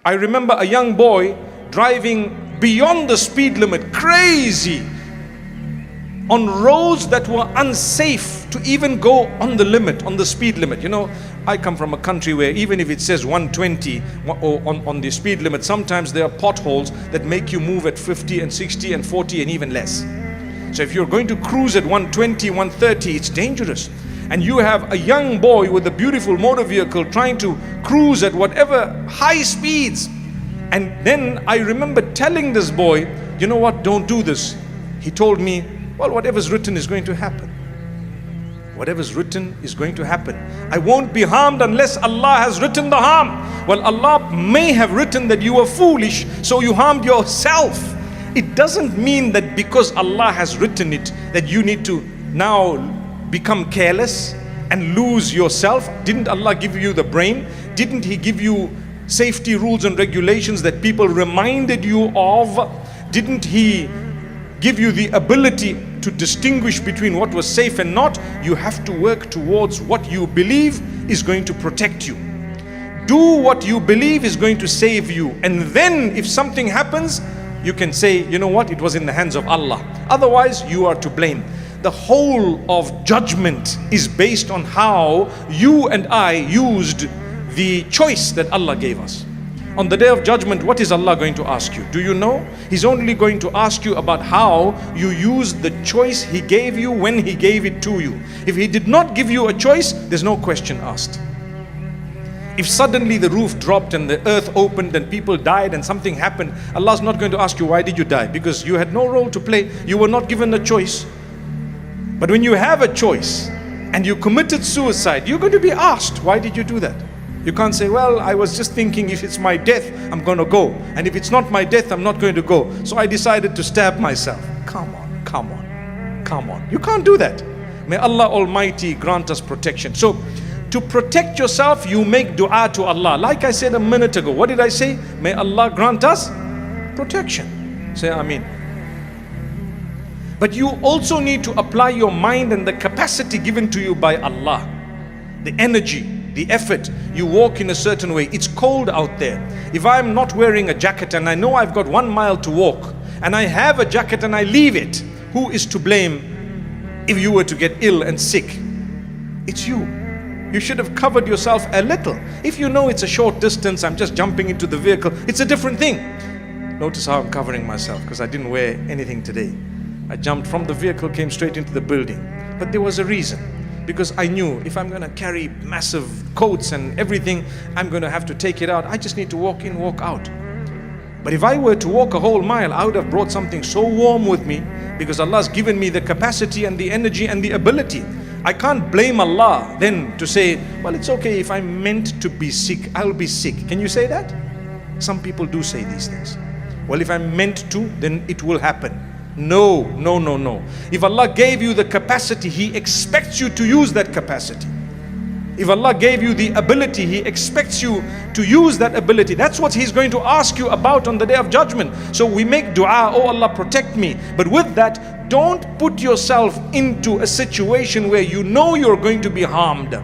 I remember a young boy driving beyond the speed limit, crazy, on roads that were unsafe to even go on the limit, on the speed limit. You know, I come from a country where even if it says 120 on the speed limit, sometimes there are potholes that make you move at 50 and 60 and 40 and even less. So if you're going to cruise at 120, 130, it's dangerous. And you have a young boy with a beautiful motor vehicle trying to cruise at whatever high speeds. And then I remember telling this boy, you know what, don't do this. He told me, well, whatever's written is going to happen. Whatever's written is going to happen. I won't be harmed unless Allah has written the harm. Well, Allah may have written that you were foolish, so you harmed yourself. It doesn't mean that because Allah has written it, that you need to now become careless and lose yourself. Didn't Allah give you the brain? Didn't He give you safety rules and regulations that people reminded you of? Didn't He give you the ability to distinguish between what was safe and not? You have to work towards what you believe is going to protect you. Do what you believe is going to save you, and then if something happens, you can say, you know what, it was in the hands of Allah. Otherwise, you are to blame. The whole of judgment is based on how you and I used the choice that Allah gave us. On the day of judgment, what is Allah going to ask you? Do you know? He's only going to ask you about how you used the choice He gave you when He gave it to you. If He did not give you a choice, there's no question asked. If suddenly the roof dropped and the earth opened and people died and something happened, Allah's not going to ask you, why did you die? Because you had no role to play. You were not given a choice. But when you have a choice and you committed suicide, you're going to be asked, why did you do that? You can't say, well, I was just thinking if it's my death, I'm going to go. And if it's not my death, I'm not going to go. So I decided to stab myself. Come on, come on, come on. You can't do that. May Allah Almighty grant us protection. So to protect yourself, you make dua to Allah. Like I said a minute ago, what did I say? May Allah grant us protection. Say Ameen. But you also need to apply your mind and the capacity given to you by Allah. The energy, the effort. You walk in a certain way. It's cold out there. If I'm not wearing a jacket and I know I've got 1 mile to walk and I have a jacket and I leave it, who is to blame if you were to get ill and sick? It's you. You should have covered yourself a little. If you know it's a short distance, I'm just jumping into the vehicle, it's a different thing. Notice how I'm covering myself because I didn't wear anything today. I jumped from the vehicle, came straight into the building. But there was a reason. Because I knew if I'm going to carry massive coats and everything, I'm going to have to take it out. I just need to walk in, walk out. But if I were to walk a whole mile, I would have brought something so warm with me because Allah's given me the capacity and the energy and the ability. I can't blame Allah then to say, well, it's okay if I'm meant to be sick, I'll be sick. Can you say that? Some people do say these things. Well, if I'm meant to, then it will happen. No, no, no, no. If Allah gave you the capacity, He expects you to use that capacity. If Allah gave you the ability, He expects you to use that ability. That's what He's going to ask you about on the day of judgment. So we make dua, oh Allah, protect me. But with that, don't put yourself into a situation where you know you're going to be harmed.